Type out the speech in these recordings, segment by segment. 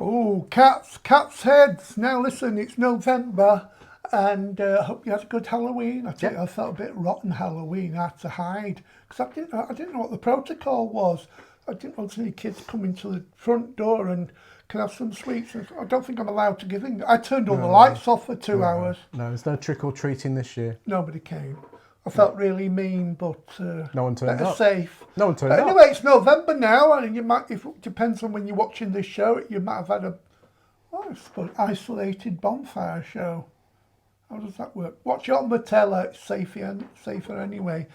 Oh, cat's heads. Now listen, it's November, and I hope you had a good Halloween. I tell you, I felt a bit rotten Halloween. I had to hide because I didn't know what the protocol was. I didn't want any kids coming to the front door and can I have some sweets. I don't think I'm allowed to give them. I turned all the lights off for 2 hours. No, there's no trick or treating this year. Nobody came. I felt really mean, but no one turned better up. safe. No one turned up. Anyway, it's November now, and you might, if it depends on when you're watching this show, you might have had I suppose, isolated bonfire show. How does that work? Watch it on the teller. It's safer anyway.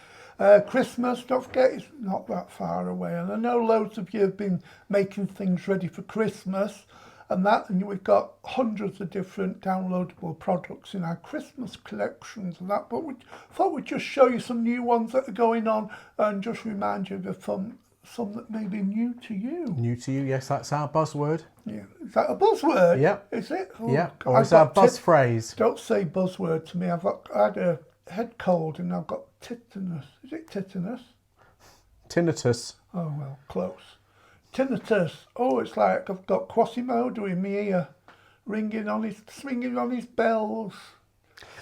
Christmas, don't forget, it's not that far away. And I know loads of you have been making things ready for Christmas and we've got hundreds of different downloadable products in our Christmas collections and that. But we thought we'd just show you some new ones that are going on and just remind you of some that may be new to you. New to you, yes, that's our buzzword. Yeah, is that a buzzword? Yep. Is it? Oh, yeah, or is that a buzz phrase? Don't say buzzword to me. I had a head cold and I've got tetanus. Is it tetanus? Tinnitus. Oh, well, close. Tinnitus. Oh, it's like I've got Quasimodo in my ear, swinging on his bells.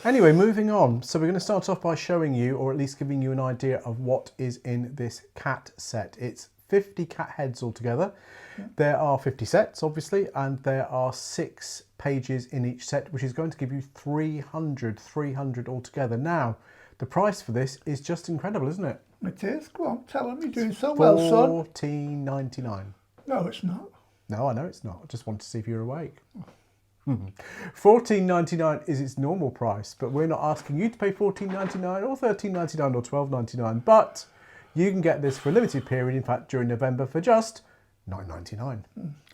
Anyway, moving on. So we're going to start off by showing you, or at least giving you an idea of what is in this cat set. It's 50 cat heads altogether. Yeah. There are 50 sets, obviously, and there are 6 pages in each set, which is going to give you 300 altogether. Now, the price for this is just incredible, isn't it? It is. Go on, tell them you're doing so well, son. $14.99. No, it's not. No, I know it's not. I just want to see if you're awake. $14.99 is its normal price, but we're not asking you to pay $14.99 or $13.99 or $12.99. But you can get this for a limited period, in fact, during November, for just $9.99.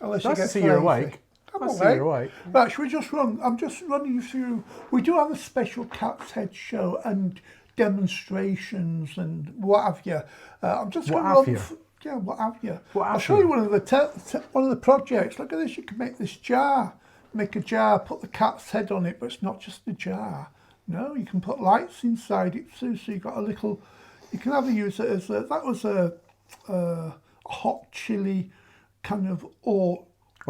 Unless nice you get to see you're awake. I'm nice to see you're awake. Right, should we just run? I'm just running you through. We do have a special Cat's Head show and demonstrations and what have you. I'm just going to run. Yeah, what have you? I'll show you one of the projects. Look at this. You can make this jar. Make a jar, put the cat's head on it, but it's not just a jar. No, you can put lights inside it too. So you've got a little. You can either use it as that was a hot chili kind of or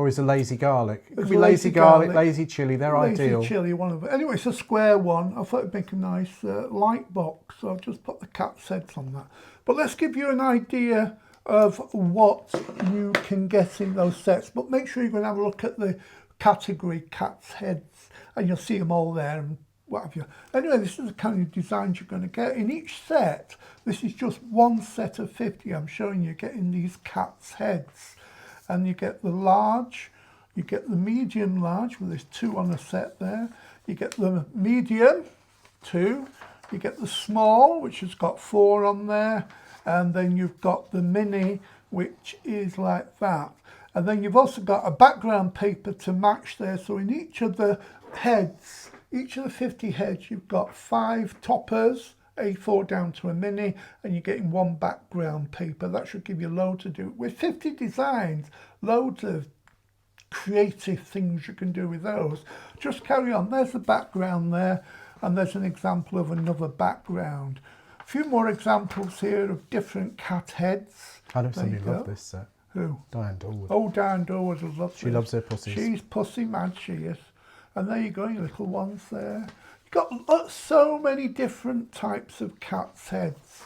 is a lazy garlic. It could be lazy garlic, lazy chili. They're ideal. Lazy chili, one of them. Anyway, it's a square one. I thought it'd make a nice light box, so I've just put the cat's heads on that. But let's give you an idea of what you can get in those sets. But make sure you're going to have a look at the category cat's heads, and you'll see them all there and what have you. Anyway, this is the kind of designs you're going to get in each set. This is just one set of 50. I'm showing you getting these cat's heads. And you get the large, you get the medium large, well there's 2 on a set there. You get the medium, 2. You get the small, which has got 4 on there. And then you've got the mini, which is like that. And then you've also got a background paper to match there. So in each of the heads, each of the 50 heads, you've got 5 toppers, A4 down to a mini, and you're getting 1 background paper. That should give you loads to do. With 50 designs, loads of creative things you can do with those. Just carry on. There's the background there, and there's an example of another background. A few more examples here of different cat heads. I know somebody love this set. Who? Diane Dorwood. Oh, Diane Dorwood will love this. She loves her pussies. She's pussy mad, she is. And there you go, your little ones there. You've got so many different types of cat's heads.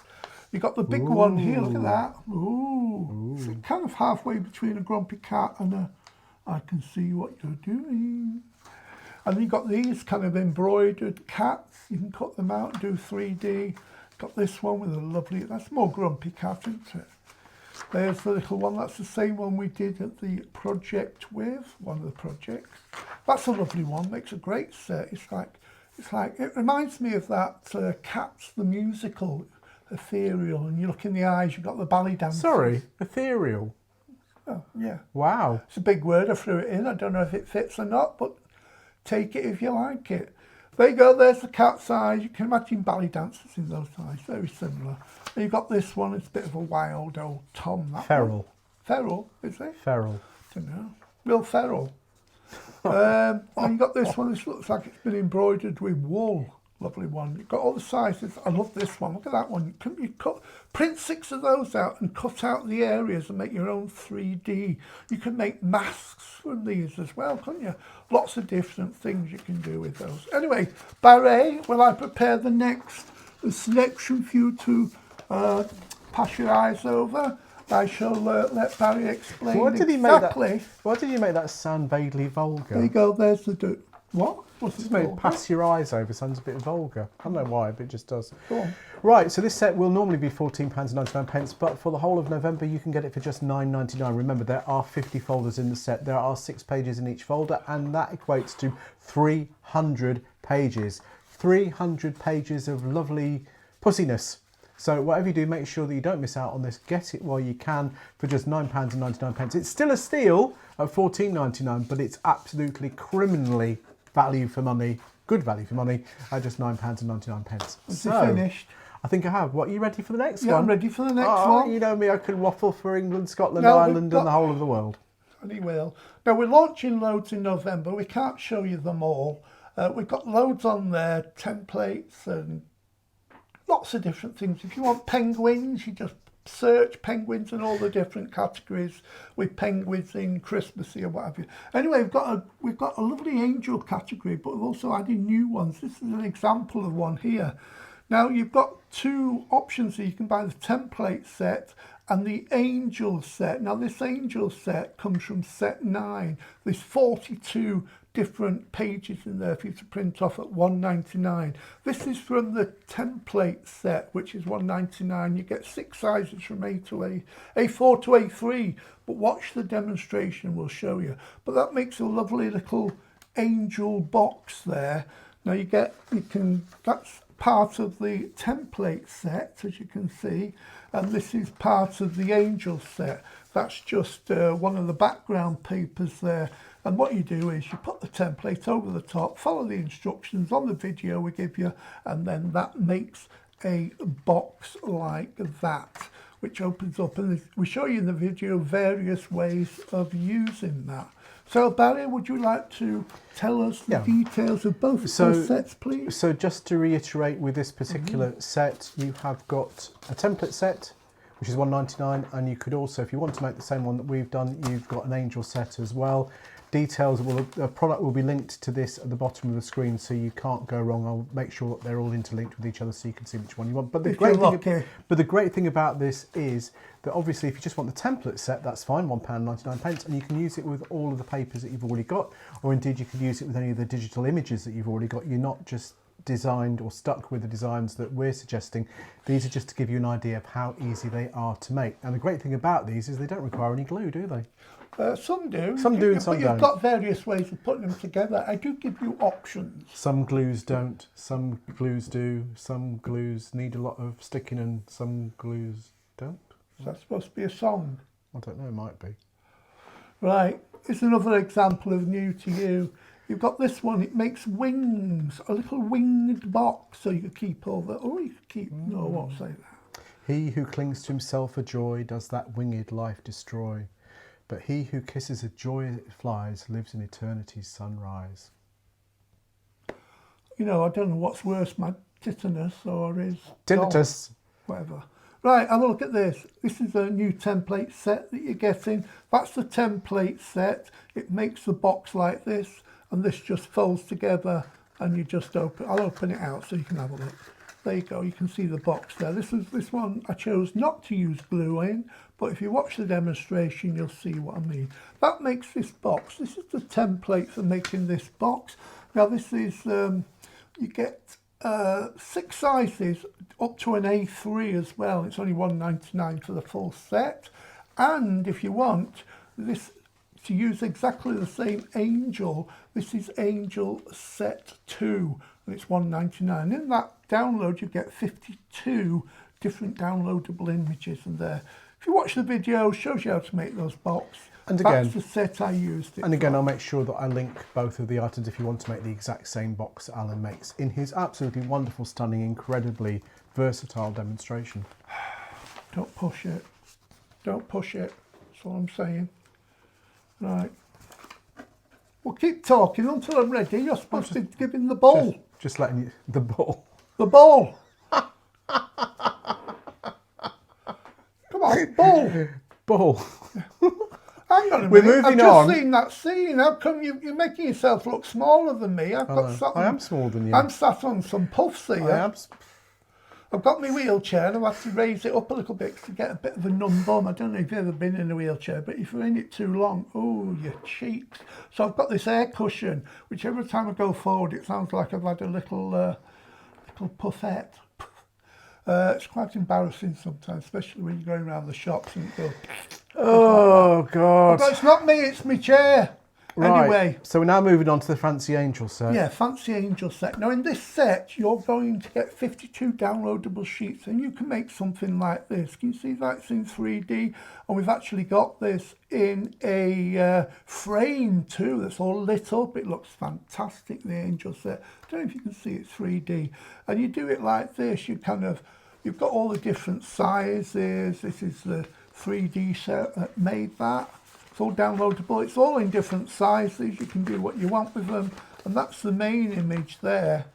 You've got the big one here, look at that. Ooh. It's kind of halfway between a grumpy cat and a I can see what you're doing. And you've got these kind of embroidered cats. You can cut them out and do 3D. Got this one with a lovely, that's more grumpy cat, isn't it? There's the little one, that's the same one we did at the project with, one of the projects. That's a lovely one, makes a great set. It's like, it reminds me of that Cats, the musical, ethereal, and you look in the eyes, you've got the ballet dancers. Sorry, ethereal? Oh, yeah. Wow. It's a big word, I threw it in, I don't know if it fits or not, but take it if you like it. There you go, there's the cat's eyes. You can imagine ballet dancers in those eyes, very similar. And you've got this one, it's a bit of a wild old Tom. Feral. Feral, is it? Feral. I don't know. Real feral. And you've got this one, this looks like it's been embroidered with wool. Lovely one. You've got all the sizes. I love this one. Look at that one. You print 6 of those out and cut out the areas and make your own 3D. You can make masks from these as well, couldn't you? Lots of different things you can do with those. Anyway, Barry, will I prepare the next selection for you to pass your eyes over? I shall let Barry explain Why did exactly. Why did you make that sound vaguely vulgar? There you go. There's the what? What's Just it made called? pass your eyes over sounds a bit vulgar. I don't know why, but it just does. Go on. Right, so this set will normally be £14.99, but for the whole of November you can get it for just £9.99. Remember, there are 50 folders in the set. There are 6 pages in each folder, and that equates to 300 pages. 300 pages of lovely pussiness. So whatever you do, make sure that you don't miss out on this. Get it while you can for just £9.99. It's still a steal at £14.99, but it's absolutely criminally value for money, good value for money, at just £9.99. Is it finished? I think I have. What, are you ready for the next Yeah, one? I'm ready for the next Oh, one. you know me, I can waffle for England, Scotland, No, we've Ireland got- and the whole of the world. And he will. Now, we're launching loads in November. We can't show you them all. We've got loads on there, templates and lots of different things. If you want penguins, you just search penguins and all the different categories with penguins in Christmassy or what have you. Anyway, we've got a lovely angel category, but we've also added new ones. This is an example of one here. Now, you've got 2 options here. You can buy the template set and the angel set. Now, this angel set comes from set 9. There's 42 different pages in there for you to print off at £1.99. This is from the template set, which is £1.99. You get 6 sizes from A4 to A3, but watch the demonstration, we'll show you. But that makes a lovely little angel box there. Now that's part of the template set, as you can see, and this is part of the angel set. That's just one of the background papers there. And what you do is you put the template over the top, follow the instructions on the video we give you, and then that makes a box like that, which opens up. And we show you in the video various ways of using that. So Barry, would you like to tell us the details of both of those sets, please? So just to reiterate, with this particular set, you have got a template set, which is £1.99, and you could also, if you want to make the same one that we've done, you've got an angel set as well. Details, the product will be linked to this at the bottom of the screen, so you can't go wrong. I'll make sure that they're all interlinked with each other so you can see which one you want. But the great thing about this is that obviously if you just want the template set, that's fine, £1.99, and you can use it with all of the papers that you've already got, or indeed you could use it with any of the digital images that you've already got. You're not just designed or stuck with the designs that we're suggesting. These are just to give you an idea of how easy they are to make. And the great thing about these is they don't require any glue, do they? Some do. Some do and some don't. But you've got various ways of putting them together. I do give you options. Some glues don't, some glues do, some glues need a lot of sticking and some glues don't. Is that supposed to be a song? I don't know, it might be. Right, it's another example of new to you. You've got this one, it makes wings, a little winged box, so you could keep all the, or you could keep, no, I won't say that. He who clings to himself for joy does that winged life destroy. But he who kisses a joy that flies lives in eternity's sunrise. You know, I don't know what's worse, my tetanus or his Tinnitus. Whatever. Right, have a look at this. This is a new template set that you're getting. That's the template set. It makes the box like this, and this just folds together, and you just open. I'll open it out so you can have a look. There you go, you can see the box there. This one I chose not to use glue in, but if you watch the demonstration, you'll see what I mean. That makes this box. This is the template for making this box. Now this is, you get 6 sizes up to an A3 as well. It's only £1.99 for the full set. And if you want this to use exactly the same angel, this is Angel Set 2, and it's £1.99. In that download, you get 52 different downloadable images in there. If you watch the video, it shows you how to make those boxes. And again, that's the set I used it and again, for. I'll make sure that I link both of the items if you want to make the exact same box that Alan makes in his absolutely wonderful, stunning, incredibly versatile demonstration. Don't push it. Don't push it. That's all I'm saying. Right. Well, keep talking until I'm ready. You're supposed to give him the ball. Just letting you... The ball. The ball. Come on, ball. Ball. Hang on a We're minute. moving I've on. just seen that scene. How come you're making yourself look smaller than me? I am smaller than you. I'm sat on some puffs here. I am... I've got my wheelchair and I've had to raise it up a little bit to get a bit of a numb bum. I don't know if you've ever been in a wheelchair, but if you're in it too long, oh, your cheeks. So I've got this air cushion, which every time I go forward, it sounds like I've had a little puffette. It's quite embarrassing sometimes, especially when you're going around the shops and you go... Oh, God. But it's not me, it's my chair. Right. Anyway. So we're now moving on to the Fancy Angel set. Yeah, Fancy Angel set. Now in this set, you're going to get 52 downloadable sheets and you can make something like this. Can you see that? It's in 3D and we've actually got this in a frame too that's all lit up. It looks fantastic, the Angel set. I don't know if you can see it's 3D. And you do it like this, you've got all the different sizes. This is the 3D set that made that. It's all downloadable. It's all in different sizes. You can do what you want with them. And that's the main image there.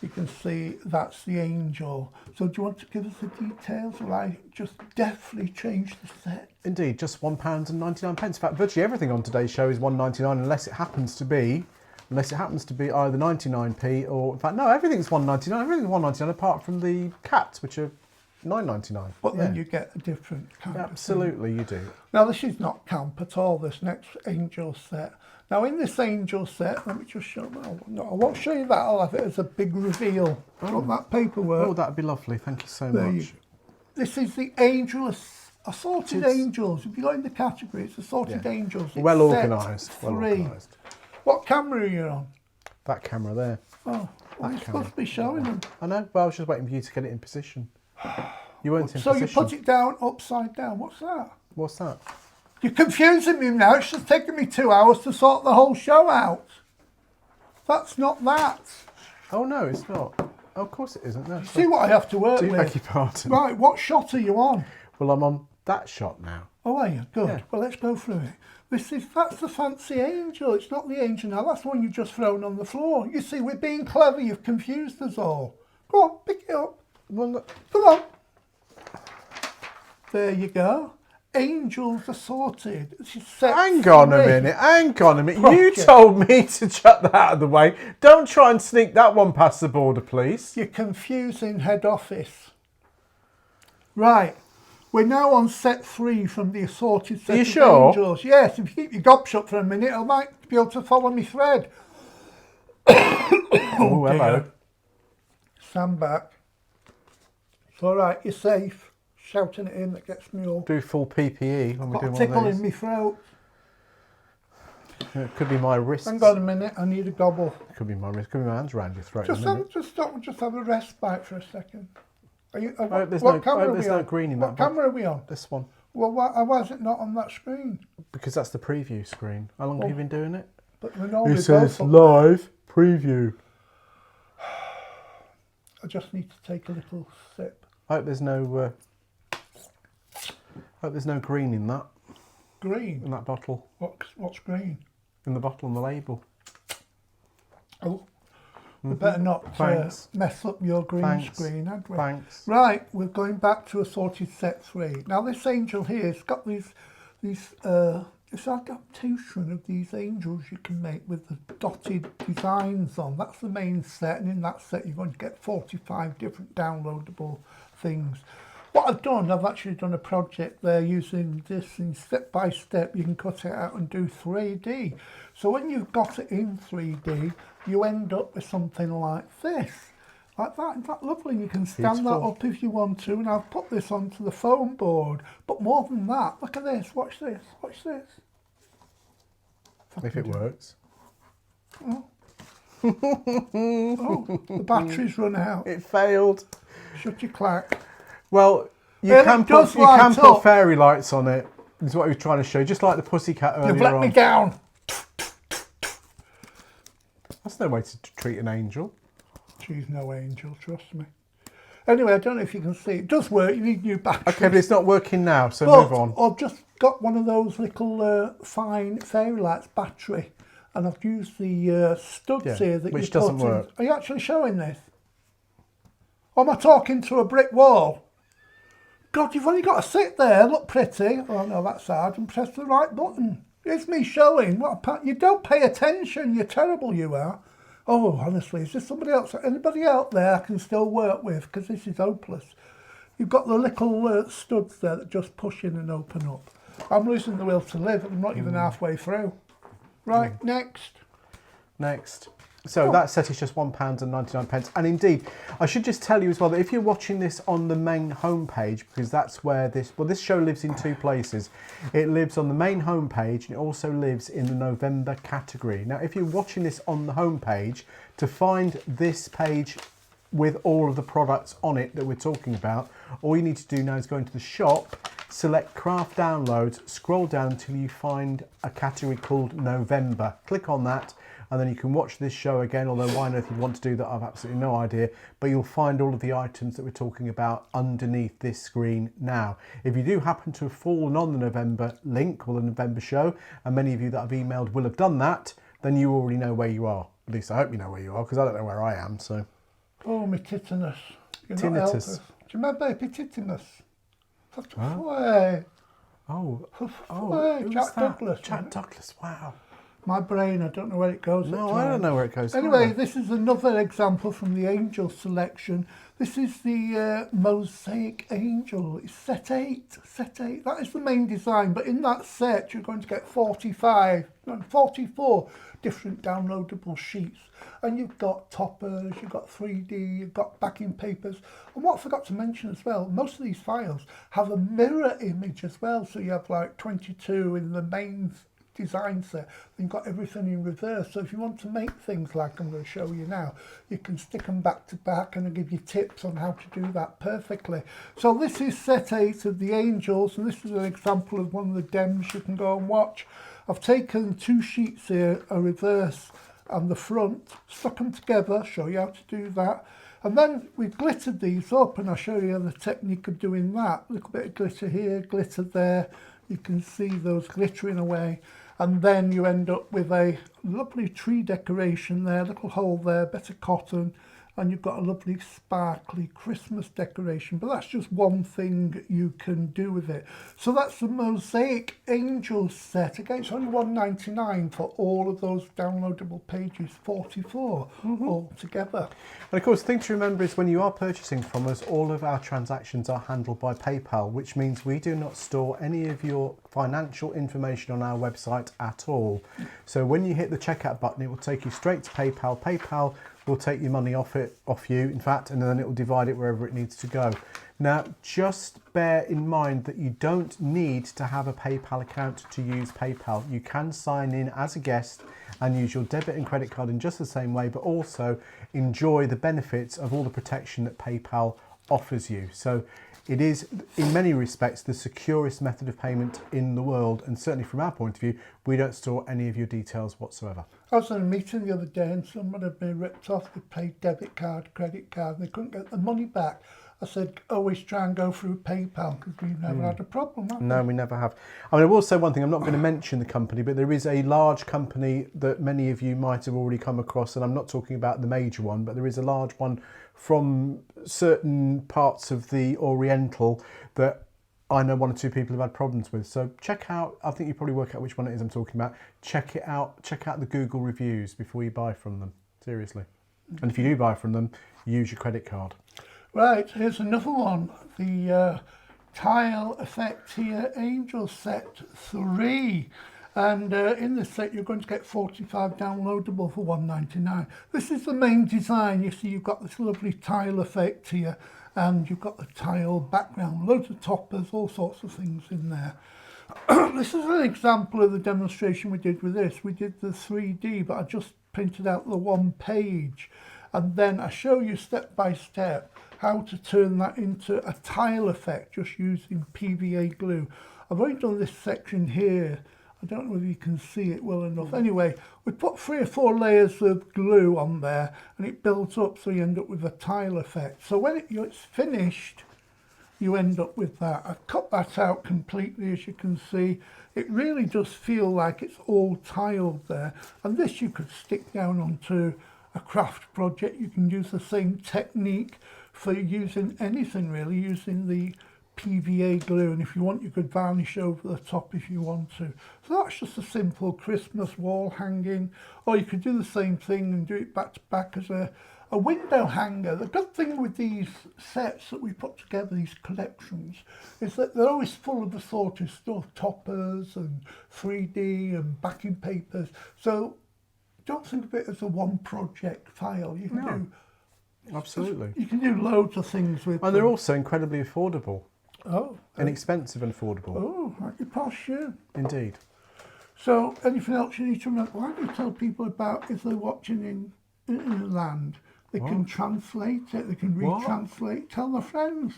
You can see that's the Angel. So do you want to give us the details, or I just definitely changed the set? Indeed, just £1.99. In fact, virtually everything on today's show is £1.99 unless it happens to be either 99p or, in fact, no, everything's £1.99. Everything's £1.99 apart from the cats, which are £9.99. But then you get a different kind of thing. Absolutely, you do. Now this is not camp at all, this next Angel set. Now in this Angel set, let me just show you. No, I won't show you that, I'll have it as a big reveal. Do you want that paperwork? Oh, that'd be lovely, thank you so There much. This is the Assorted Angels. If you go in the category, it's Assorted Angels. It's Well set organised. Well 3. organised. What camera are you on? That camera there. Oh, well, you're supposed to be showing them. I know, well, I was just waiting for you to get it in position. You weren't in So position. you put it down, upside down. What's that? What's that? You're confusing me now. It's just taken me 2 hours to sort the whole show out. That's not that. Oh, no, it's not. Oh, of course it isn't. No, See what I have to work do with. beg your pardon. Right, what shot are you on? Well, I'm on that shot now. Oh, are you? Good. Yeah. Well, let's go through it. That's the Fancy Angel. It's not the Angel now. That's the one you've just thrown on the floor. You see, we're being clever. You've confused us all. Go on, pick it up. Well, look. Come on. There you go. Angels Assorted. This is set Hang on a 3. minute, hang on a minute. Project. You told me to shut that out of the way. Don't try and sneak that one past the border, please. You're confusing head office. Right. We're now on set 3 from the Assorted set Are you of sure? Angels. Yes, if you keep your gob shut for a minute, I might be able to follow me thread. Oh, hello. Stand back. It's all right, you're safe. Shouting it in, that gets me all. Do full PPE when we Got do a one tickle of in these. my throat. It could be my wrist. Hang on a minute, I need a gobble. It could be my wrist. Could be my hands around your throat. Just in a minute. just have a respite for a second. Are you? there's what no- camera are there's we no on? green in What that box. camera are we on? This one. Well, why is it not on that screen? Because that's the preview screen. How long have you been doing it? But we're normally It says both up. live preview. I just need to take a little sip. I hope there's no. Hope there's no green in Green. that bottle, What's green? in the bottle and the label. Oh, we better not Thanks. mess up your green Thanks. screen, had we? Thanks. Right, we're going back to Assorted set 3. Now this angel here, it's got these this adaptation of these angels you can make with the dotted designs on. That's the main set, and in that set you're going to get 45 different downloadable things. What I've done, I've actually done a project there using this in step by step. You can cut it out and do 3D. So when you've got it in 3D, you end up with something like this. Like that. Isn't that lovely? You can stand that Beautiful. up if you want to, and I've put this onto the foam board. But more than that, look at this. Watch this. Watch this. If it works. Oh, the battery's run out. It failed. Shut your clack. Well, you Well, can it does put you can light put up. fairy lights on it. Is what we were trying to show. Just like the pussycat earlier You've let on. me down. That's no way to treat an angel. She's no angel, trust me. Anyway, I don't know if you can see. It does work. You need new batteries. Okay, but it's not working now, so But move on. I've just got one of those little fine fairy lights battery, and I've used the studs Yeah, here that which you doesn't put in. work. Are you actually showing this? Or am I talking to a brick wall? God, you've only got to sit there, look pretty. Oh no, that's hard, and press the right button. It's me showing. You don't pay attention. You're terrible, you are. Oh, honestly, is there somebody else? Anybody out there I can still work with? Because this is hopeless. You've got the little studs there that just push in and open up. I'm losing the will to live. I'm not even halfway through. Right, next. Next. So that set is just £1.99. And indeed, I should just tell you as well that if you're watching this on the main homepage, because that's where this show lives in two places. It lives on the main homepage and it also lives in the November category. Now, if you're watching this on the homepage, to find this page with all of the products on it that we're talking about, all you need to do now is go into the shop, select craft downloads, scroll down until you find a category called November. Click on that and then you can watch this show again, although why on earth you'd want to do that, I've absolutely no idea, but you'll find all of the items that we're talking about underneath this screen now. If you do happen to have fallen on the November link or the November show, and many of you that I've emailed will have done that, then you already know where you are. At least I hope you know where you are, because I don't know where I am, so. Oh, my titinus. You're Tinnitus. not helpers. Do you remember epididymis? Oh, Jack who's that? Douglas. Jack Douglas, wow. My brain, I don't know where it goes. No, at I don't times. know where it goes. Anyway, either. this is another example from the angel selection. This is the Mosaic Angel. It's set 8. Set 8. That is the main design, but in that set you're going to get 44 different downloadable sheets. And you've got toppers, you've got 3D, you've got backing papers. And what I forgot to mention as well, most of these files have a mirror image as well. So you have like 22 in the main design set, and you've got everything in reverse. So if you want to make things like I'm going to show you now, you can stick them back to back and I'll give you tips on how to do that perfectly. So this is set 8 of the Angels, and this is an example of one of the dems you can go and watch. I've taken 2 sheets here, a reverse and the front, stuck them together, show you how to do that. And then we've glittered these up, and I'll show you the technique of doing that. A little bit of glitter here, glitter there. You can see those glittering away. And then you end up with a lovely tree decoration there, little hole there, bit of cotton, and you've got a lovely sparkly Christmas decoration. But that's just one thing you can do with it. So that's the Mosaic Angel set. Again, it's only $1.99 for all of those downloadable pages, 44 all together. And of course, the thing to remember is when you are purchasing from us, all of our transactions are handled by PayPal, which means we do not store any of your financial information on our website at all. So when you hit the checkout button, it will take you straight to PayPal. PayPal will take your money off you, in fact, and then it will divide it wherever it needs to go. Now, just bear in mind that you don't need to have a PayPal account to use PayPal. You can sign in as a guest and use your debit and credit card in just the same way, but also enjoy the benefits of all the protection that PayPal offers you. So it is, in many respects, the securest method of payment in the world, and certainly from our point of view, we don't store any of your details whatsoever. I was in a meeting the other day and someone had been ripped off. They paid debit card, credit card, and they couldn't get the money back. I said, always try and go through PayPal, because we've never had a problem. No, we never have. I mean, I will say one thing, I'm not going to mention the company, but there is a large company that many of you might have already come across, and I'm not talking about the major one, but there is a large one from certain parts of the Oriental that I know 1 or 2 people have had problems with. So check out, I think you probably work out which one it is I'm talking about. Check it out, check out the Google reviews before you buy from them, seriously. And if you do buy from them, use your credit card. Right, here's another one. The Tile Effect here, Angel Set 3. And in this set, you're going to get 45 downloadable for $1.99. This is the main design. You see, you've got this lovely tile effect here, and you've got the tile background, loads of toppers, all sorts of things in there. This is an example of the demonstration we did with this. We did the 3D, but I just printed out the 1 page. And then I show you step by step how to turn that into a tile effect just using PVA glue. I've already done this section here. I don't know whether you can see it well enough. Anyway, we put 3 or 4 layers of glue on there and it builds up, so you end up with a tile effect. So when it's finished, you end up with that. I've cut that out completely, as you can see. It really does feel like it's all tiled there. And this you could stick down onto a craft project. You can use the same technique for using anything really, using the PVA glue, and if you want you could varnish over the top if you want to. So that's just a simple Christmas wall hanging, or you could do the same thing and do it back to back as a window hanger. The good thing with these sets that we put together, these collections, is that they're always full of assorted stuff, toppers and 3D and backing papers. So don't think of it as a one project file. You can do Absolutely. You can do loads of things with them. And they're also incredibly affordable. Oh, Inexpensive and affordable. oh, like your posh shoe. Indeed. So, anything else you need to know? Why do you tell people about if they're watching in a land? They can translate it, they can retranslate, tell their friends.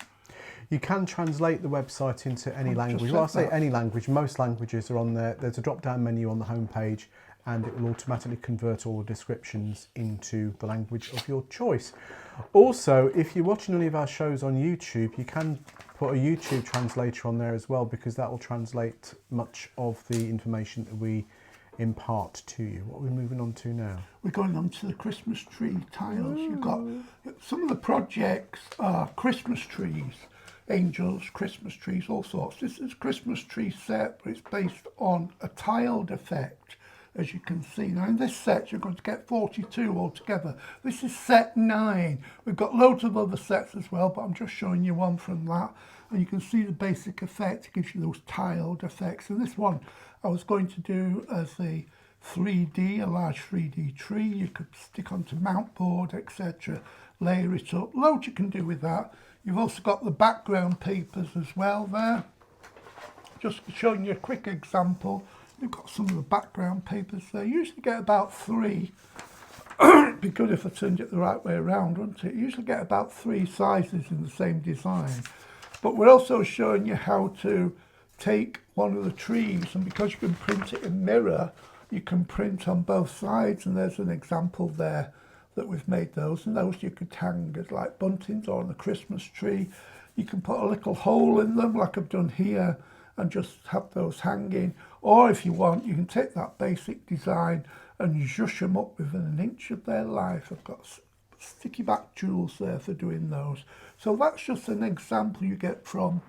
You can translate the website into any language. just Well, I said say that. any language. Most languages are on there. There's a drop-down menu on the homepage, and it will automatically convert all the descriptions into the language of your choice. Also, if you're watching any of our shows on YouTube, you can put a YouTube translator on there as well, because that will translate much of the information that we impart to you. What are we moving on to now? We're going on to the Christmas tree tiles. You've got some of the projects are Christmas trees, angels, Christmas trees, all sorts. This is Christmas tree set, but it's based on a tiled effect, as you can see. Now in this set you're going to get 42 altogether. This is set 9. We've got loads of other sets as well, but I'm just showing you one from that. And you can see the basic effect. It gives you those tiled effects. And this one I was going to do as a 3D, a large 3D tree. You could stick onto mount board, etc. Layer it up. Loads you can do with that. You've also got the background papers as well there. Just showing you a quick example. You've got some of the background papers there. You usually get about 3. It'd be good if I turned it the right way around, wouldn't it? You usually get about 3 sizes in the same design. But we're also showing you how to take one of the trees, and because you can print it in mirror, you can print on both sides, and there's an example there that we've made those, and those you could hang as like buntings or on a Christmas tree. You can put a little hole in them like I've done here and just have those hanging, or if you want you can take that basic design and zhush them up within an inch of their life. I've got sticky back jewels there for doing those. So that's just an example you get from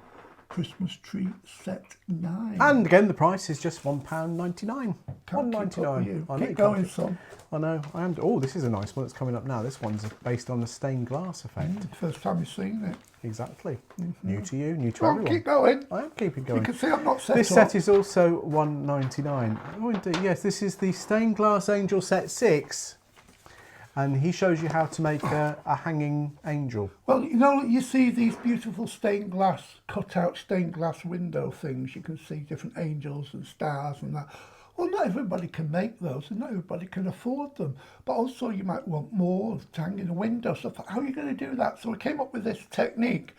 Christmas tree set 9. And again, the price is just £1.99. Can't keep up with you. I know Keep you going, can't. son. I know. I am. Oh, this is a nice one that's coming up now. This one's based on the stained glass effect. First time you've seen it. Exactly. New to you, new to Come on, everyone. keep going. I am keeping You going. can see I'm not set This up. set is also £1.99. Oh, indeed. Yes, this is the stained glass angel set 6. And he shows you how to make a hanging angel. Well, you know, you see these beautiful stained glass, cut out stained glass window things. You can see different angels and stars and that. Well, not everybody can make those and not everybody can afford them. But also you might want more to hang in a window. So I thought, how are you going to do that? So I came up with this technique.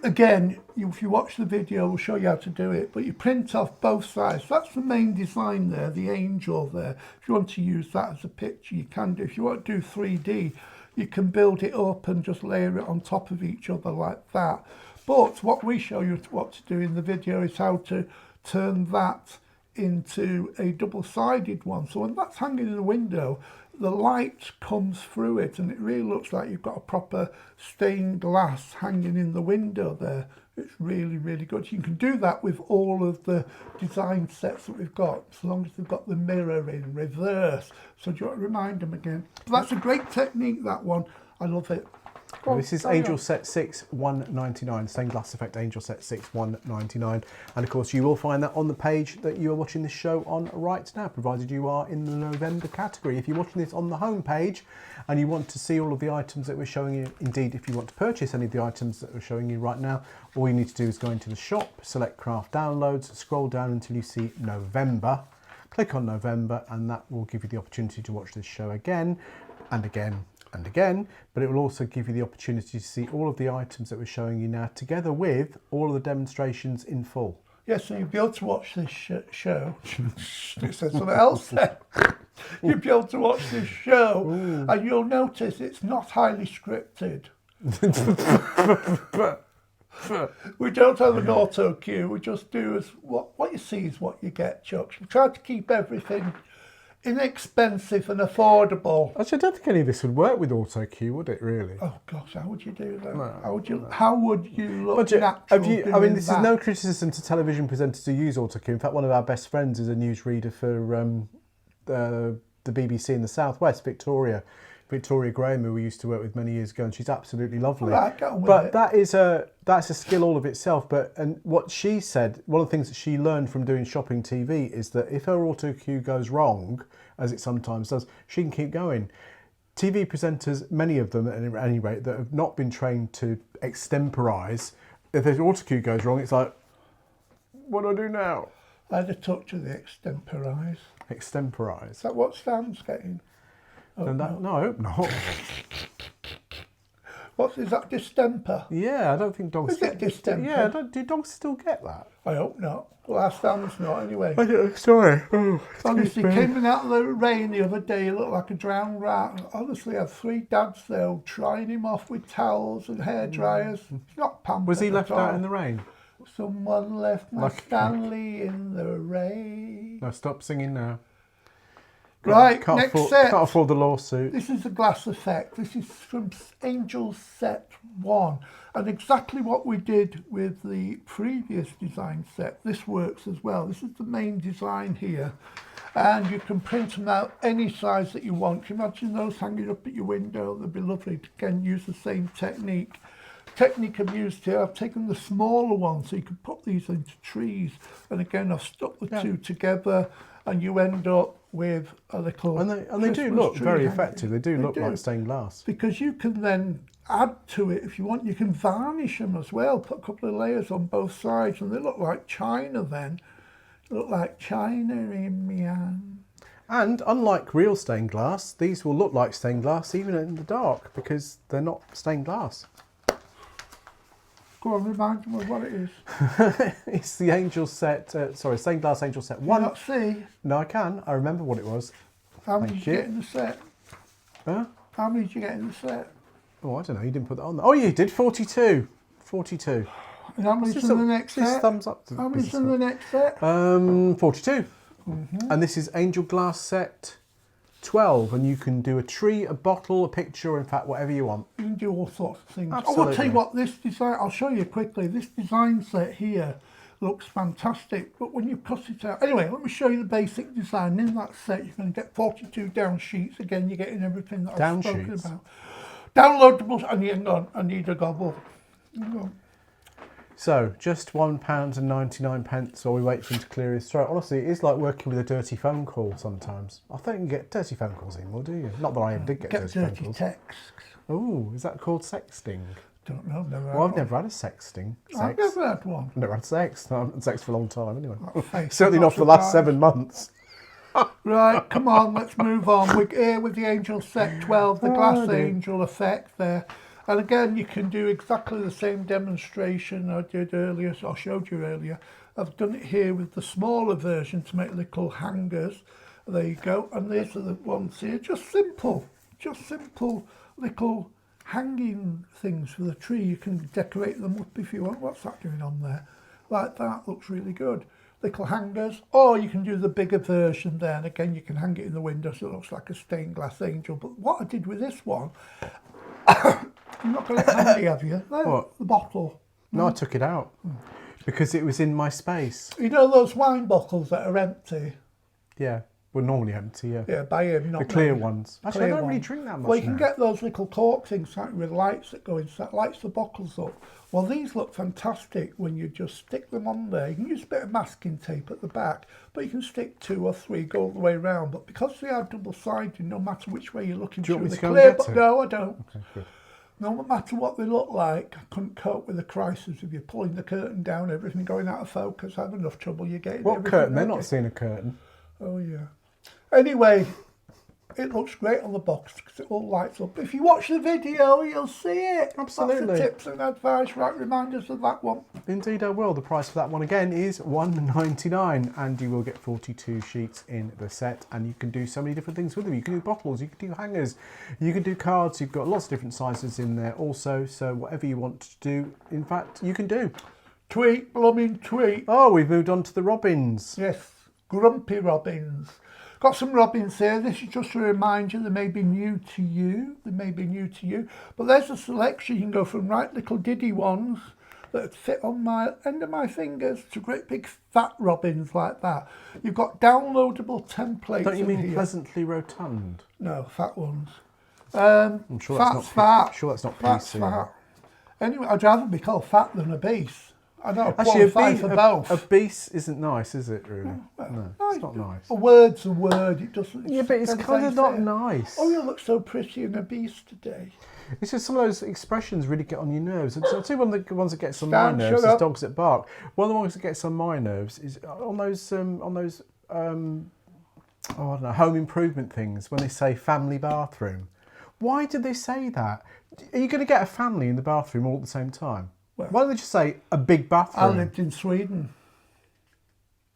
Again, if you watch the video, we'll show you how to do it, but you print off both sides. That's the main design there, the angel there. If you want to use that as a picture, you can do. If you want to do 3D, you can build it up and just layer it on top of each other like that. But what we show you what to do in the video is how to turn that into a double-sided one. So when that's hanging in the window, the light comes through it and it really looks like you've got a proper stained glass hanging in the window there. It's really, really good. You can do that with all of the design sets that we've got, as long as they've got the mirror in reverse. So do you want to remind them again? But that's a great technique, that one. I love it. Go on, This is carry Angel on. Set 6, £1.99. Stained glass effect Angel Set 6, £1.99. And of course, you will find that on the page that you are watching this show on right now, provided you are in the November category. If you're watching this on the home page and you want to see all of the items that we're showing you, indeed, if you want to purchase any of the items that we're showing you right now, all you need to do is go into the shop, select Craft Downloads, scroll down until you see November. Click on November, and that will give you the opportunity to watch this show again and again and again, but it will also give you the opportunity to see all of the items that we're showing you now, together with all of the demonstrations in full. Yes, so you'll be able to watch this show. It said something else there. You'll be able to watch this show, and you'll notice it's not highly scripted. We don't have an auto cue. We just do as what you see is what you get, Chuck. We try to keep everything inexpensive and affordable. Actually, I don't think any of this would work with auto cue, would it? Really? Oh gosh, how would you do that? No, How would you look Roger, natural? I mean, this doing is no that? criticism to television presenters who use auto cue. In fact, one of our best friends is a newsreader for the BBC in the Southwest, Victoria Graham, who we used to work with many years ago, and she's absolutely lovely. Right, get on with But it. that's a skill all of itself. And what she said, one of the things that she learned from doing shopping TV is that if her auto cue goes wrong, as it sometimes does, she can keep going. TV presenters, many of them at any rate, that have not been trained to extemporise, if their auto cue goes wrong, it's like, what do I do now? I had a touch of the extemporise. Extemporise. Is that what Stan's getting? No, I hope not. Is that distemper? Yeah, I don't think dogs. Is it distemper? Yeah, do dogs still get that? I hope not. Well, our Stan's not anyway. I don't know. Sorry. Oh, Honestly, came out of the rain the other day, he looked like a drowned rat. Honestly, I had 3 dads there trying him off with towels and hair dryers. He's not pampered. Was he left at all. out in the rain? Someone left my Like- Stanley in the rain. No, stop singing now. Right, Can't next afford, set. Can't afford the lawsuit. This is a glass effect. This is from Angel Set 1. And exactly what we did with the previous design set. This works as well. This is the main design here. And you can print them out any size that you want. Can you imagine those hanging up at your window? They'd be lovely to again use the same technique. Technique I've used here, I've taken the smaller one so you can put these into trees. And again, I've stuck the two together and you end up with a little And they do Christmas look tree very hanging. effective. They do look like stained glass. Because you can then add to it if you want. You can varnish them as well, put a couple of layers on both sides, and they look like china then. They look like china in my hand. And unlike real stained glass, these will look like stained glass even in the dark because they're not stained glass. Go on, remind them of what it is. It's the Angel Set, stained glass Angel Set Can 1. you not see? No, I can. I remember what it was. How many Thank did you you. get in the set? Huh? How many did you get in the set? Oh, I don't know. You didn't put that on there. Oh, you did. 42. 42. And how many's in the next set? Thumbs up. To How many's business in the next set? 42. And this is Angel Glass Set 12, and you can do a tree, a bottle, a picture, or in fact, whatever you want. You can do all sorts of things. Absolutely. Oh, I'll tell you what, this design, I'll show you quickly. This design set here looks fantastic, but when you cut it out, anyway, let me show you the basic design. In that set, you're going to get 42 down sheets. Again, you're getting everything that Down I've spoken sheets? about. Downloadables, I need a gobble. Hang on. So, just £1.99 while we wait for him to clear his throat. Honestly, it is like working with a dirty phone call sometimes. I think you can get dirty phone calls anymore, do you? Not that I ever did get Get dirty phone dirty calls. texts. Oh, is that called sexting? Don't know, never had Well, I've one. never had a sexting. I've never had one. Never had sex. No, I haven't had sex for a long time anyway. Face, Certainly I'm not for the last surprised. 7 months. Right, come on, let's move on. We're here with the Angel Set 12, the glass dear. angel effect there. And again, you can do exactly the same demonstration I did earlier, so I showed you earlier. I've done it here with the smaller version to make little hangers. There you go. And these are the ones here, just simple little hanging things for the tree. You can decorate them up if you want. What's that doing on there? Like that, looks really good. Little hangers, or you can do the bigger version there, and again you can hang it in the window so it looks like a stained glass angel. But what I did with this one, you're not got it handy, have you? No, What? the bottle. No, I took it out because it was in my space. You know those wine bottles that are empty? Yeah, well, normally empty, yeah. Yeah, buy them, not The clear mine. ones. Actually, Clear I don't really one. drink that much Well, you can now. get those little corks inside with lights that go inside, lights the bottles up. Well, these look fantastic when you just stick them on there. You can use a bit of masking tape at the back, but you can stick 2 or 3, go all the way around. But because they are double-sided, no matter which way you're looking Do you want through me the to go and clear, get but it? no, I don't. Okay, good. No matter what they look like, I couldn't cope with the crisis of you pulling the curtain down, everything going out of focus. I have enough trouble. You're getting What everything curtain? They're ready. not seeing a curtain. Oh, yeah. Anyway, it looks great on the box because it all lights up. If you watch the video, you'll see it. Absolutely. Lots of tips and advice, right? Reminders of that one. Indeed I will. The price for that one again is $1.99, and you will get 42 sheets in the set, and you can do so many different things with them. You can do bottles, you can do hangers, you can do cards. You've got lots of different sizes in there also, so whatever you want to do, in fact, you can do. Tweet, blooming tweet. Oh, we've moved on to the robins. Yes, grumpy robins. Got some robins here. This is just to remind you they may be new to you. They may be new to you. But there's a selection. You can go from right little diddy ones that fit on my end of my fingers to great big fat robins like that. You've got downloadable templates. Don't you in mean here. pleasantly rotund? No, fat ones. I'm sure Fat's that's not. fat. Sure, that's not Fat's PC. fat. Anyway, I'd rather be called fat than obese. I know, Actually, qualify for both. obese isn't nice, is it? Really? Well, No, it's not nice. A word's a word. It doesn't. Yeah, but it's depends kind how of you not say it. nice. Oh, you look so pretty and obese today. It's just some of those expressions really get on your nerves. I'll tell you one of the ones that gets on my Stan, nerves shut is up. dogs that bark. One of the ones that gets on my nerves is on those oh, I don't know, home improvement things when they say family bathroom. Why do they say that? Are you going to get a family in the bathroom all at the same time? Well, Why don't they just say a big I bathroom? lived in Sweden.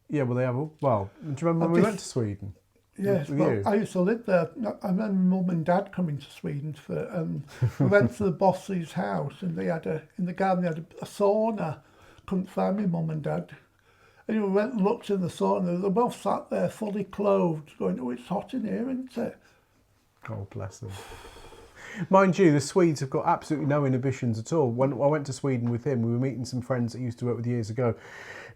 Yeah, well, they have. Well, do you remember when we went to Sweden? Yes, With well, you? I used to live there. I remember Mum and Dad coming to Sweden for. We went to the boss's house, and they had in the garden they had a sauna. Couldn't find me Mum and Dad. Anyway, we went and looked in the sauna. They both sat there fully clothed, going, "Oh, it's hot in here, isn't it?" Oh, bless them. Mind you, the Swedes have got absolutely no inhibitions at all. When I went to Sweden with him, we were meeting some friends that used to work with years ago.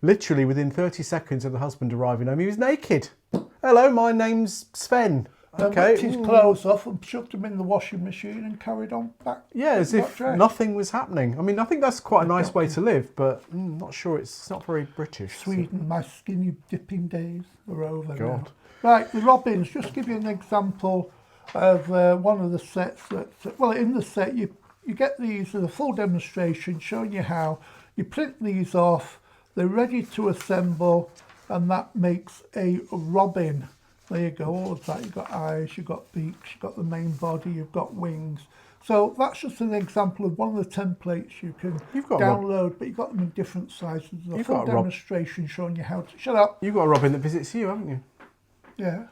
Literally within 30 seconds of the husband arriving home, he was naked. Hello, my name's Sven. Okay. Ripped his clothes off and shoved them in the washing machine and carried on back. Yeah, as got if dressed. nothing was happening. I mean, I think that's quite a nice way to live, but not sure. It's not very British. Sweden, my skinny dipping days are over now. God. Right, the robins, just give you an example of one of the sets that, well, in the set you get these as a full demonstration showing you how you print these off, they're ready to assemble, and that makes a robin. There you go, all of that. You've got eyes, you've got beaks, you've got the main body, you've got wings. So that's just an example of one of the templates you can You've got download, but you've got them in different sizes. A You've full got a rob- demonstration showing you how to... Shut up. You've got a robin that visits you, haven't you? Yeah.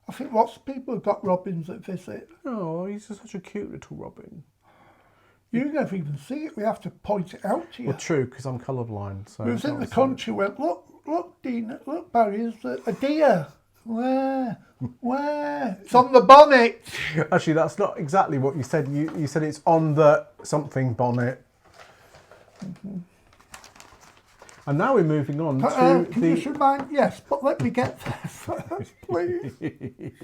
I think lots of people have got robins that visit. Oh, he's just such a cute little robin. You never even see it. We have to point it out to you. Well, true, because I'm colourblind. So We was in the that's- country, went, look, Dean, look, Barry, there's a deer. Where? It's on the bonnet. Actually, that's not exactly what you said. You said it's on the something bonnet. And now we're moving on to Can you just remind? Yes, but let me get there first, please.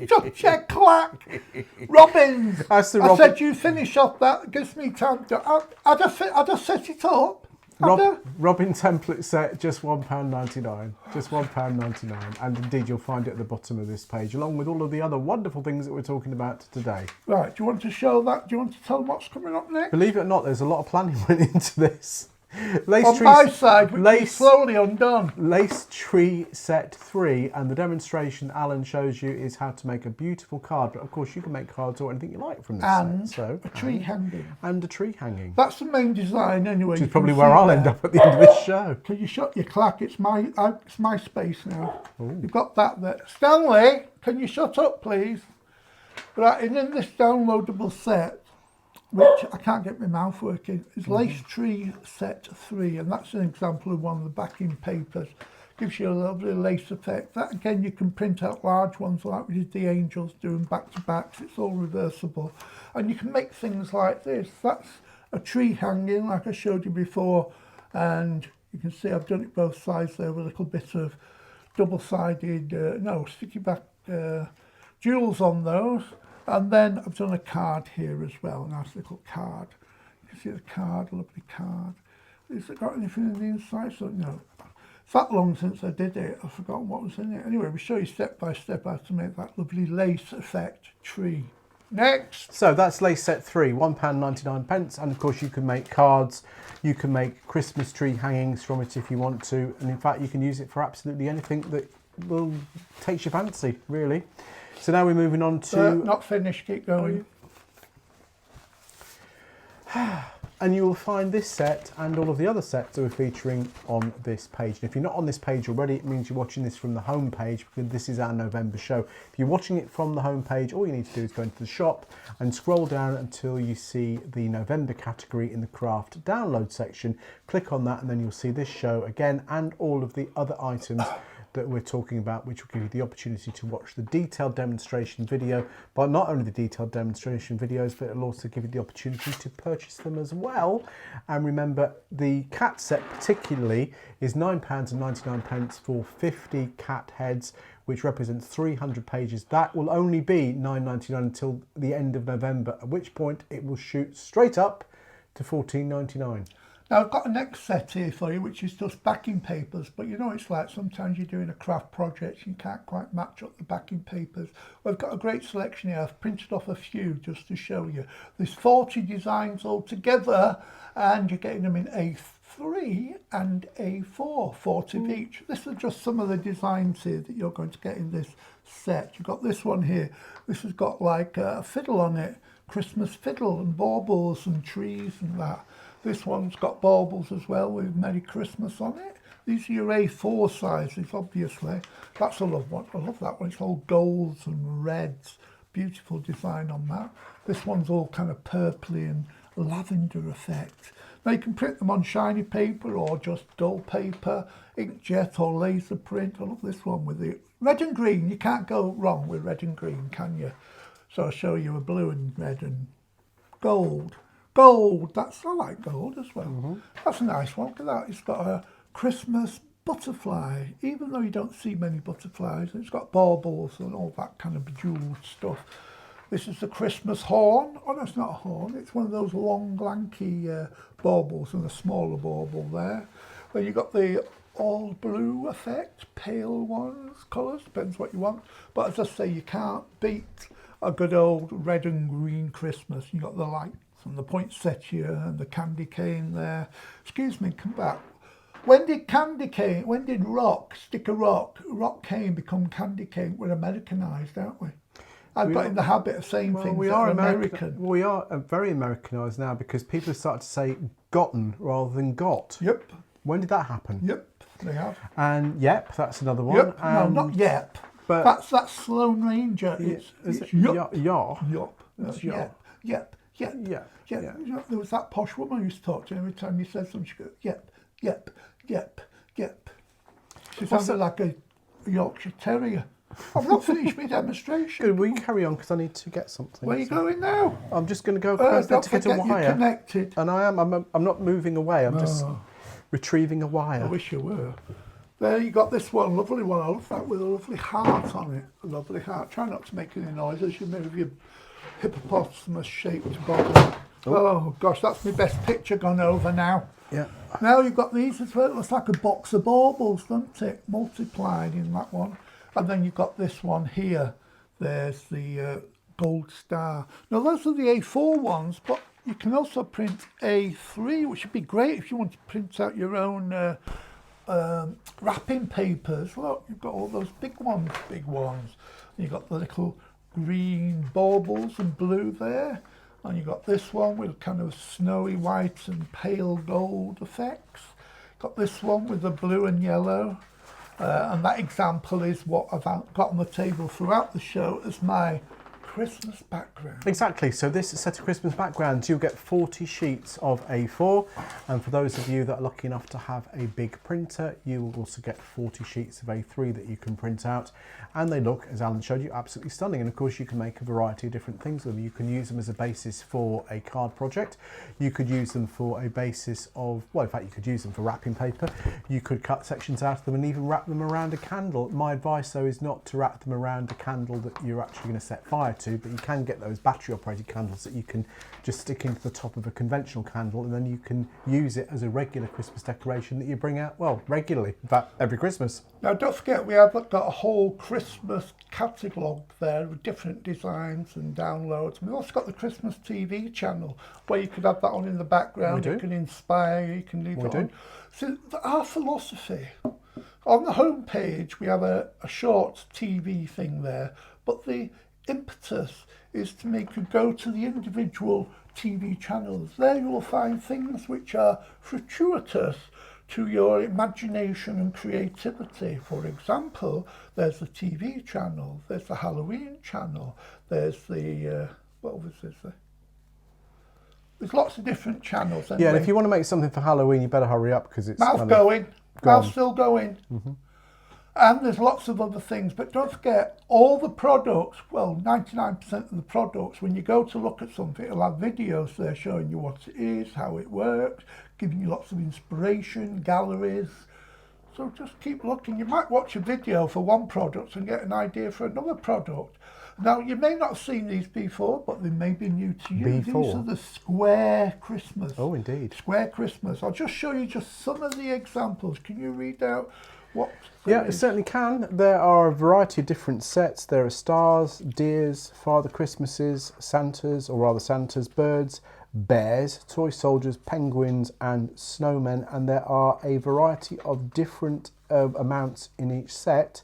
Just check clack. Robins. That's the I robin. said you finish off that. Gives me time to. I just set it up. Robin template set, just £1.99. Just £1.99. And indeed, you'll find it at the bottom of this page, along with all of the other wonderful things that we're talking about today. Right. Do you want to show that? Do you want to tell them what's coming up next? Believe it or not, there's a lot of planning went into this. Lace On tree, my side, which is lace, slowly undone. lace tree set 3, and the demonstration Alan shows you is how to make a beautiful card. But of course, you can make cards or anything you like from this And set. So, a tree hanging. and a tree hanging. That's the main design anyway. Which is probably where I'll end up at the end of this show. Can you shut your clack? It's my space now. You've got that there. Stanley, can you shut up, please? Right, and in this downloadable set, which I can't get my mouth working, is Lace Tree Set 3, and that's an example of one of the backing papers. Gives you a lovely lace effect. That again, you can print out large ones like we did the angels doing back to backs. It's all reversible, and you can make things like this. That's a tree hanging, like I showed you before, and you can see I've done it both sides there with a little bit of double-sided, sticky back jewels on those. And then I've done a card here as well, a nice little card. You can see the card, a lovely card. Has it got anything in the inside? So no. It's that long since I did it, I've forgotten what was in it. Anyway, we show you step by step how to make that lovely lace effect tree. Next! So that's lace set 3, £1.99. And of course, you can make cards, you can make Christmas tree hangings from it if you want to. And in fact, you can use it for absolutely anything that will takes your fancy, really. So now we're moving on to... Not finished, keep going. And you will find this set and all of the other sets that we're featuring on this page. And if you're not on this page already, it means you're watching this from the home page, because this is our November show. If you're watching it from the home page, all you need to do is go into the shop and scroll down until you see the November category in the craft download section. Click on that and then you'll see this show again and all of the other items that we're talking about, which will give you the opportunity to watch the detailed demonstration video, but not only the detailed demonstration videos, but it'll also give you the opportunity to purchase them as well. And remember, the cat set particularly is £9.99 for 50 cat heads, which represents 300 pages. That will only be £9.99 until the end of November, at which point it will shoot straight up to £14.99. Now I've got a next set here for you, which is just backing papers, but you know it's like sometimes you're doing a craft project, you can't quite match up the backing papers. Well, I've got a great selection here. I've printed off a few just to show you. There's 40 designs all together, and you're getting them in A3 and A4, 40 of each. This is just some of the designs here that you're going to get in this set. You've got this one here. This has got like a fiddle on it, Christmas fiddle and baubles and trees and that. This one's got baubles as well with Merry Christmas on it. These are your A4 sizes, obviously. That's a love one. I love that one. It's all golds and reds. Beautiful design on that. This one's all kind of purpley and lavender effect. Now you can print them on shiny paper or just dull paper, inkjet or laser print. I love this one with the red and green. You can't go wrong with red and green, can you? So I'll show you a blue and red and gold. Gold, I like gold as well. That's a nice one. Look at that. It's got a Christmas butterfly, even though you don't see many butterflies. It's got baubles and all that kind of bejeweled stuff. This is the Christmas horn. Oh, no, it's not a horn. It's one of those long, lanky baubles and a smaller bauble there. Then you've got the all blue effect, pale ones, colours, depends what you want. But as I say, you can't beat a good old red and green Christmas. You've got the lights and the poinsettia and the candy cane there. Excuse me, come back. When did rock, stick a rock cane become candy cane? We're Americanised, aren't we? I've got in the habit of saying things we that are are American. We are very Americanised now, because people have started to say gotten rather than got. Yep. When did that happen? Yep, they have. And yep, that's another one. Yep, no, not yep. But that's Sloane Ranger. It's it yup. Yup. That's Yup. yep. Yep. Yep. Yep. Yep. You know, there was that posh woman who used to talk to you every time you said something. She'd go, yep, yep, yep, yep. She sounded like a Yorkshire Terrier. I've not finished my demonstration. Good, will you carry on, because I need to get something. Where are you going now? I'm just going to go across there Don't to get a forget you're wire. connected. And I'm not moving away, I'm just retrieving a wire. I wish you were. There you got this one, lovely one. I love that with a lovely heart on it. A lovely heart. Try not to make any noise as you move your hippopotamus-shaped body. Oh gosh, that's my best picture gone over now. Yeah. Now you've got these as well. It looks like a box of baubles, doesn't it? Multiplied in that one. And then you've got this one here. There's the gold star. Now those are the A4 ones, but you can also print A3, which would be great if you want to print out your own wrapping papers. Look, you've got all those big ones. You've got the little green baubles and blue there. And you've got this one with kind of snowy white and pale gold effects. Got this one with the blue and yellow. And that example is what I've got on the table throughout the show as my Christmas background. Exactly, so this set of Christmas backgrounds, you'll get 40 sheets of A4, and for those of you that are lucky enough to have a big printer, you will also get 40 sheets of A3 that you can print out, and they look, as Alan showed you, absolutely stunning. And of course you can make a variety of different things with them. You can use them as a basis for a card project, you could use them for a basis of, well, in fact you could use them for wrapping paper, you could cut sections out of them and even wrap them around a candle. My advice though is not to wrap them around a candle that you're actually going to set fire to, but you can get those battery operated candles that you can just stick into the top of a conventional candle, and then you can use it as a regular Christmas decoration that you bring out, well, regularly, in fact, every Christmas. Now don't forget, we have got a whole Christmas catalogue there with different designs and downloads. We've also got the Christmas TV channel where you could have that on in the background. You can inspire, you can leave it on. So our philosophy On the home page, we have a short TV thing there, but the impetus is to make you go to the individual TV channels. There you will find things which are fortuitous to your imagination and creativity. For example, there's the TV channel, there's the Halloween channel, there's the, what was this? There's lots of different channels. Anyway. Yeah, and if you want to make something for Halloween, you better hurry up because it's Mouth going. Mouth's still going. Mm-hmm. And there's lots of other things, but don't forget, all the products, well, 99% of the products, when you go to look at something, it'll have videos there showing you what it is, how it works, giving you lots of inspiration, galleries. So just keep looking. You might watch a video for one product and get an idea for another product. Now, you may not have seen these before, but they may be new to you. Before. These are the Square Christmas. Oh, indeed. Square Christmas. I'll just show you just some of the examples. Can you read out what? Yeah, it certainly can. There are a variety of different sets. There are stars, deers, Father Christmases, Santas, or rather Santas, birds, bears, toy soldiers, penguins and snowmen, and there are a variety of different amounts in each set,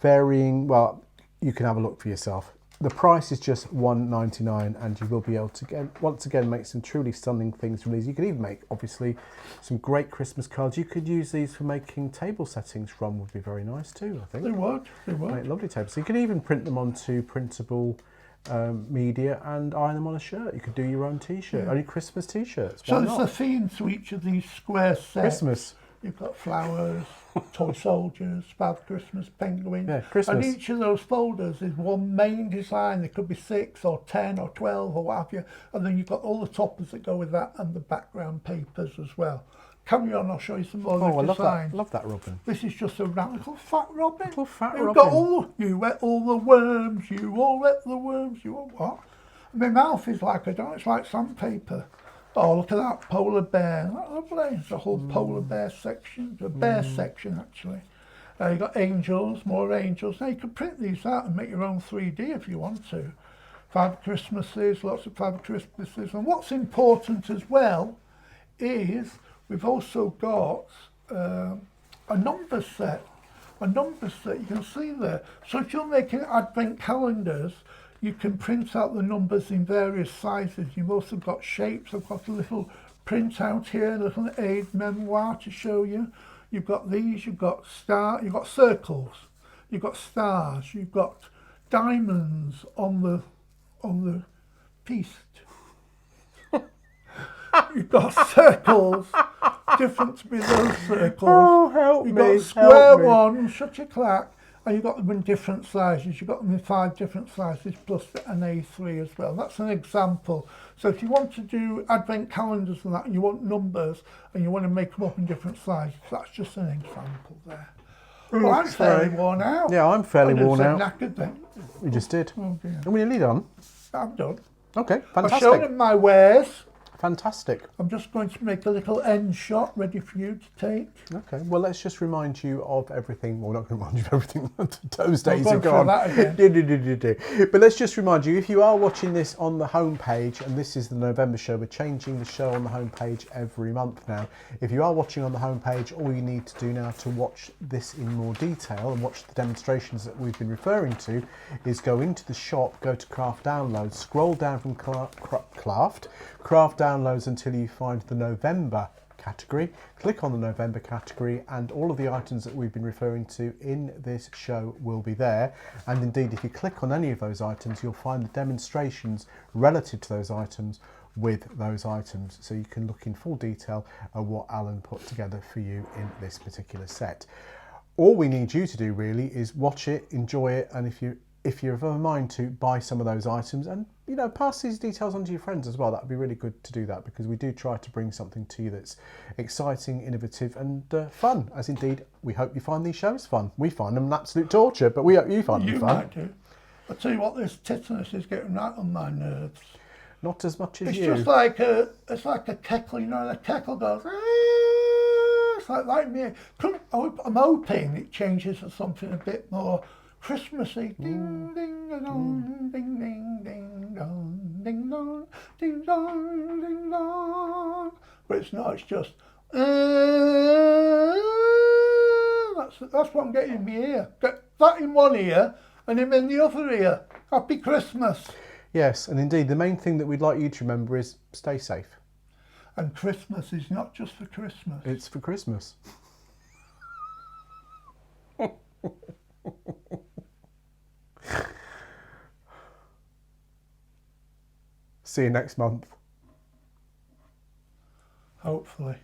varying, well, you can have a look for yourself. The price is just $1.99 and you will be able to once again make some truly stunning things from these. You could even make obviously some great Christmas cards. You could use these for making table settings from, would be very nice too, I think. They would. Make lovely tables. So you can even print them onto printable media and iron them on a shirt. You could do your own t-shirt, only Christmas t-shirts. So there's a theme to each of these square sets. Christmas. You've got flowers, toy soldiers, Father Christmas, penguin. Yeah, Christmas. And each of those folders is one main design. There could be 6 or 10 or 12 or what have you. And then you've got all the toppers that go with that and the background papers as well. Carry on, I'll show you some more Oh, I designs. love that Robin. This is just a little fat Robin. Little fat You've Robin. got all, you ate all the worms, you all ate the worms, you all what? My mouth is like, it's like sandpaper. Oh, look at that polar bear. Isn't that lovely? It's a whole polar bear section, a bear section actually. You've got angels, more angels. Now you can print these out and make your own 3D if you want to. Father Christmases, lots of Father Christmases. And what's important as well is we've also got a number set. A number set, you can see there. So if you're making advent calendars, you can print out the numbers in various sizes. You've also got shapes. I've got a little printout here, a little aid memoir to show you. You've got these, you've got you've got circles, you've got stars, you've got diamonds on the piece. You've got circles, different to be those circles. Oh, help You've me, got square help me. ones, shut your clack, and you've got them in different sizes. You've got them in 5 different sizes plus an A3 as well. That's an example. So if you want to do advent calendars and that, and you want numbers, and you want to make them up in different sizes, that's just an example there. Well, I'm fairly worn out. Yeah, I'm fairly worn out. Knackered then. We just did. Oh dear. Are we nearly done? I'm done. Okay, I've shown fantastic. them my wares. Fantastic. I'm just going to make a little end shot ready for you to take. Okay, well, let's just remind you of everything. Well, we're not going to remind you of everything. Those days going are through gone. that again. But let's just remind you, if you are watching this on the homepage, and this is the November show, we're changing the show on the homepage every month now. If you are watching on the homepage, all you need to do now to watch this in more detail and watch the demonstrations that we've been referring to is go into the shop, go to Craft Downloads, scroll down from Craft Downloads until you find the November category. Click on the November category and all of the items that we've been referring to in this show will be there. And indeed, if you click on any of those items, you'll find the demonstrations relative to those items with those items. So you can look in full detail at what Alan put together for you in this particular set. All we need you to do really is watch it, enjoy it, and if you're of a mind to buy some of those items and pass these details on to your friends as well, that would be really good to do that, because we do try to bring something to you that's exciting, innovative and fun, as indeed we hope you find these shows fun. We find them an absolute torture, but we hope you find them fun. Might do. I'll tell you what, this tetanus is getting right on my nerves. Not as much as It's you. just like it's like a kettle, the kettle goes, it's like me. I'm hoping it changes to something a bit more Christmassy. Ding, ding, dong, ding, ding, ding, dong, ding, dong, ding, dong, ding, dong. But it's not, it's just, that That's what I'm getting in my ear. Get that in one ear and him in the other ear. Happy Christmas. Yes, and indeed, the main thing that we'd like you to remember is stay safe. And Christmas is not just for Christmas. It's for Christmas. See you next month. Hopefully.